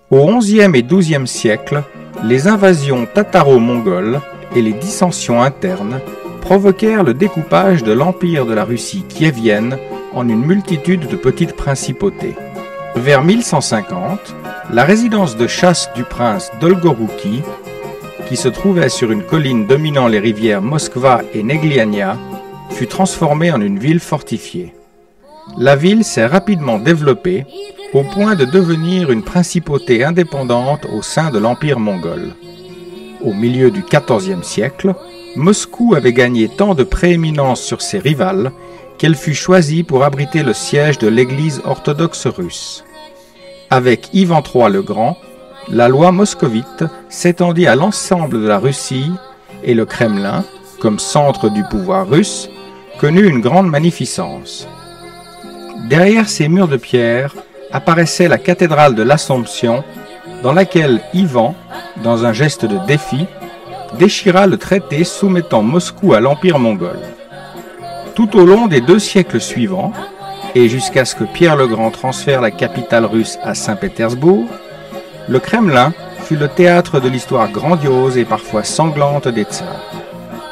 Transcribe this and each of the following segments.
Au XIe et XIIe siècle, les invasions tataro-mongoles et les dissensions internes provoquèrent le découpage de l'empire de la Russie kiévienne en une multitude de petites principautés. Vers 1150, la résidence de chasse du prince Dolgorouki, qui se trouvait sur une colline dominant les rivières Moskva et Negliania, fut transformée en une ville fortifiée. La ville s'est rapidement développée au point de devenir une principauté indépendante au sein de l'empire mongol. Au milieu du XIVe siècle, Moscou avait gagné tant de prééminence sur ses rivales qu'elle fut choisie pour abriter le siège de l'Église orthodoxe russe. Avec Ivan III le Grand, la loi moscovite s'étendit à l'ensemble de la Russie et le Kremlin, comme centre du pouvoir russe, connut une grande magnificence. Derrière ces murs de pierre apparaissait la cathédrale de l'Assomption, dans laquelle Ivan, dans un geste de défi, déchira le traité soumettant Moscou à l'Empire mongol. Tout au long des 2 siècles suivants, et jusqu'à ce que Pierre le Grand transfère la capitale russe à Saint-Pétersbourg, le Kremlin fut le théâtre de l'histoire grandiose et parfois sanglante des tsars.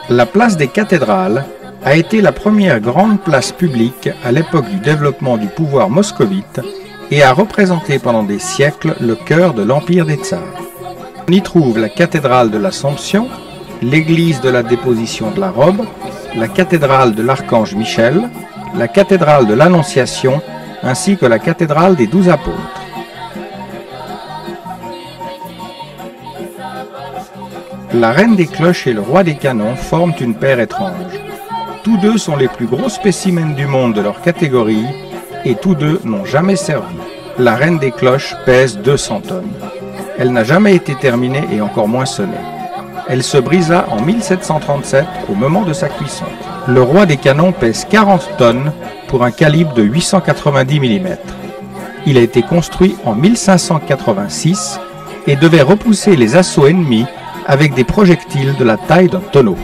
La place des cathédrales a été la première grande place publique à l'époque du développement du pouvoir moscovite et a représenté pendant des siècles le cœur de l'empire des tsars. On y trouve la cathédrale de l'Assomption, l'église de la déposition de la robe, la cathédrale de l'archange Michel, la cathédrale de l'Annonciation, ainsi que la cathédrale des 12 apôtres. La reine des cloches et le roi des canons forment une paire étrange. Tous deux sont les plus gros spécimens du monde de leur catégorie et tous deux n'ont jamais servi. La reine des cloches pèse 200 tonnes. Elle n'a jamais été terminée et encore moins sonnée. Elle se brisa en 1737 au moment de sa cuisson. Le roi des canons pèse 40 tonnes pour un calibre de 890 mm. Il a été construit en 1586 et devait repousser les assauts ennemis avec des projectiles de la taille d'un tonneau.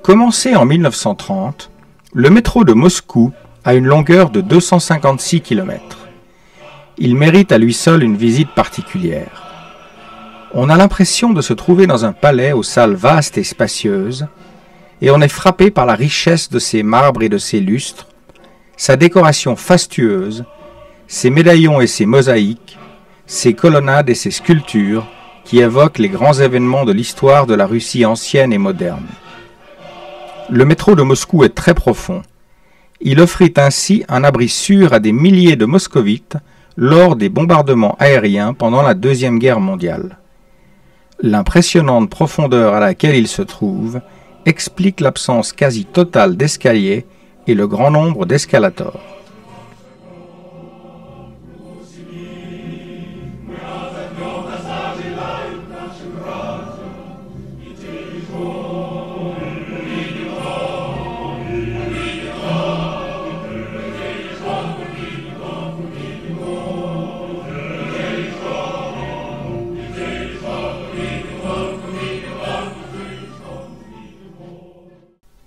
Commencé en 1930, le métro de Moscou a une longueur de 256 km. Il mérite à lui seul une visite particulière. On a l'impression de se trouver dans un palais aux salles vastes et spacieuses, et on est frappé par la richesse de ses marbres et de ses lustres, sa décoration fastueuse, ses médaillons et ses mosaïques, ses colonnades et ses sculptures qui évoquent les grands événements de l'histoire de la Russie ancienne et moderne. Le métro de Moscou est très profond. Il offrit ainsi un abri sûr à des milliers de moscovites lors des bombardements aériens pendant la Deuxième Guerre mondiale. L'impressionnante profondeur à laquelle il se trouve explique l'absence quasi totale d'escaliers et le grand nombre d'escalators.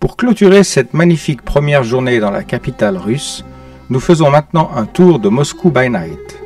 Pour clôturer cette magnifique première journée dans la capitale russe, nous faisons maintenant un tour de Moscou by Night.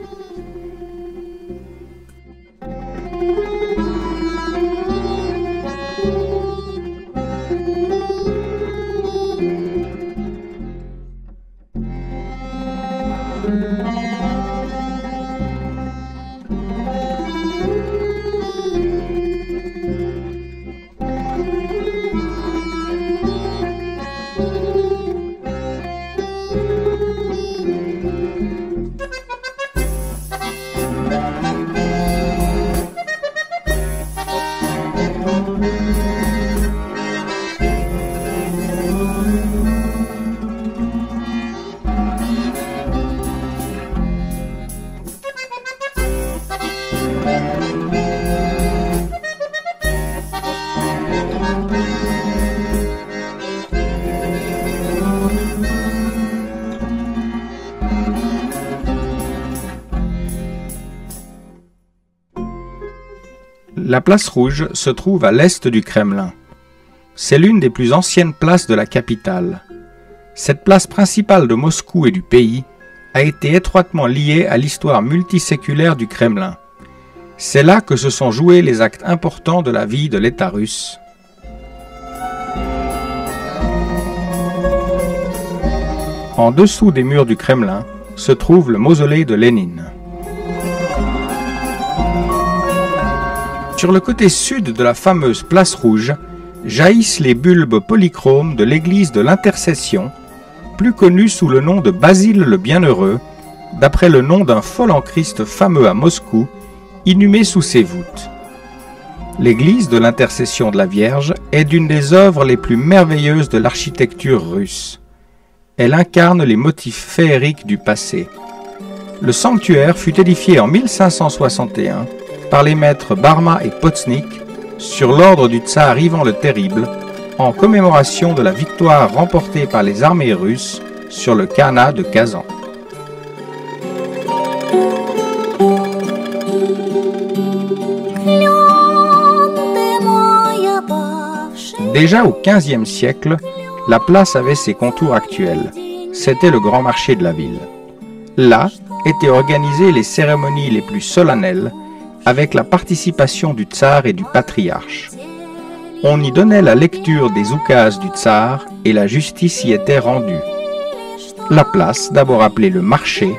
La place Rouge se trouve à l'est du Kremlin. C'est l'une des plus anciennes places de la capitale. Cette place principale de Moscou et du pays a été étroitement liée à l'histoire multiséculaire du Kremlin. C'est là que se sont joués les actes importants de la vie de l'État russe. En dessous des murs du Kremlin se trouve le mausolée de Lénine. Sur le côté sud de la fameuse place Rouge, jaillissent les bulbes polychromes de l'église de l'Intercession, plus connue sous le nom de Basile le Bienheureux, d'après le nom d'un fol en Christ fameux à Moscou, inhumé sous ses voûtes. L'église de l'Intercession de la Vierge est d'une des œuvres les plus merveilleuses de l'architecture russe. Elle incarne les motifs féeriques du passé. Le sanctuaire fut édifié en 1561 par les maîtres Barma et Potsnik sur l'ordre du tsar Ivan le Terrible en commémoration de la victoire remportée par les armées russes sur le Khanat de Kazan. Déjà au XVe siècle, la place avait ses contours actuels. C'était le grand marché de la ville. Là étaient organisées les cérémonies les plus solennelles avec la participation du tsar et du patriarche. On y donnait la lecture des oukases du tsar et la justice y était rendue. La place, d'abord appelée le marché,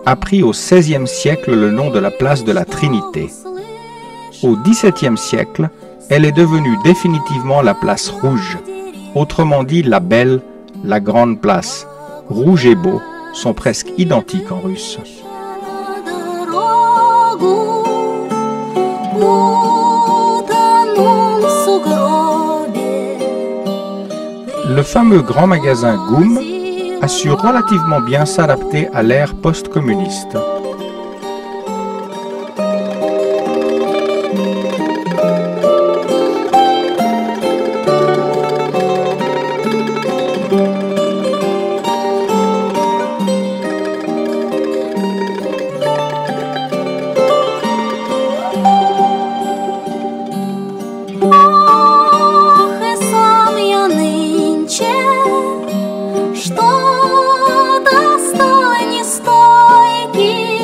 a pris au XVIe siècle le nom de la place de la Trinité. Au XVIIe siècle, elle est devenue définitivement la place Rouge, autrement dit la belle, la grande place. Rouge et beau sont presque identiques en russe. Le fameux grand magasin GUM a su relativement bien s'adapter à l'ère post-communiste. Что-то стало не стойким.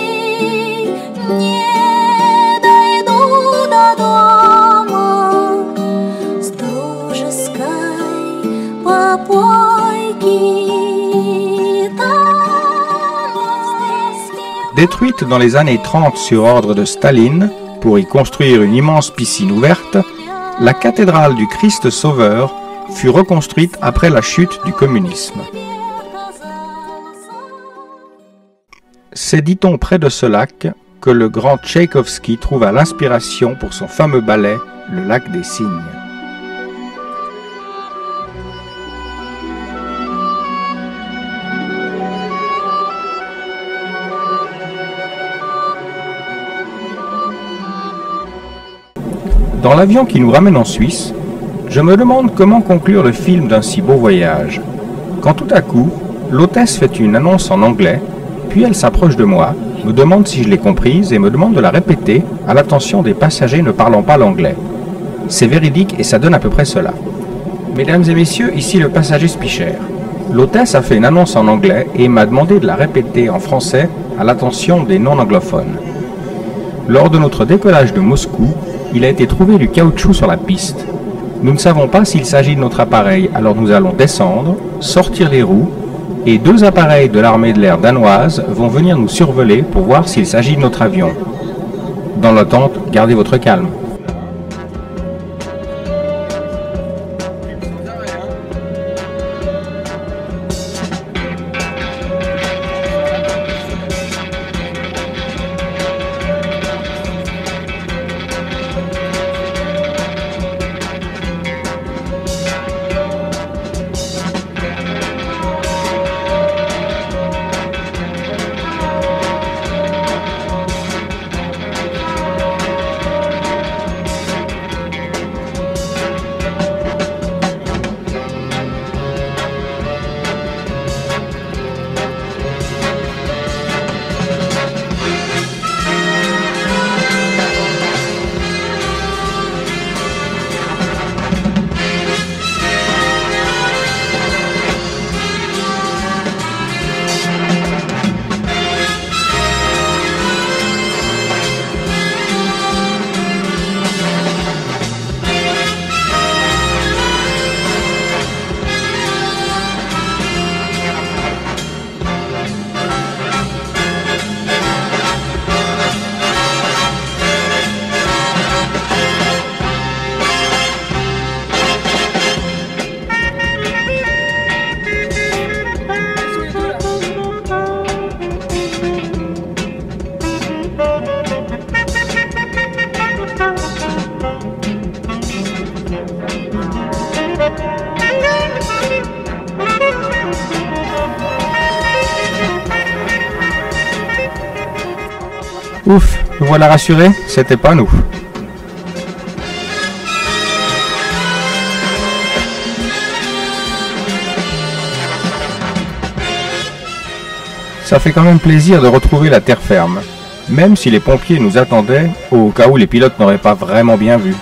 Détruite dans les années 30 sur ordre de Staline pour y construire une immense piscine ouverte, la cathédrale du Christ Sauveur fut reconstruite après la chute du communisme. C'est, dit-on, près de ce lac que le grand Tchaïkovski trouva l'inspiration pour son fameux ballet « Le lac des cygnes ». Dans l'avion qui nous ramène en Suisse, je me demande comment conclure le film d'un si beau voyage. Quand tout à coup, l'hôtesse fait une annonce en anglais, puis elle s'approche de moi, me demande si je l'ai comprise et me demande de la répéter à l'attention des passagers ne parlant pas l'anglais. C'est véridique et ça donne à peu près cela. Mesdames et messieurs, ici le passager Spicher. L'hôtesse a fait une annonce en anglais et m'a demandé de la répéter en français à l'attention des non-anglophones. Lors de notre décollage de Moscou, il a été trouvé du caoutchouc sur la piste. Nous ne savons pas s'il s'agit de notre appareil, alors nous allons descendre, sortir les roues, et 2 appareils de l'armée de l'air danoise vont venir nous survoler pour voir s'il s'agit de notre avion. Dans l'attente, gardez votre calme. Ouf, nous voilà rassurés, c'était pas nous. Ça fait quand même plaisir de retrouver la terre ferme, même si les pompiers nous attendaient au cas où les pilotes n'auraient pas vraiment bien vu.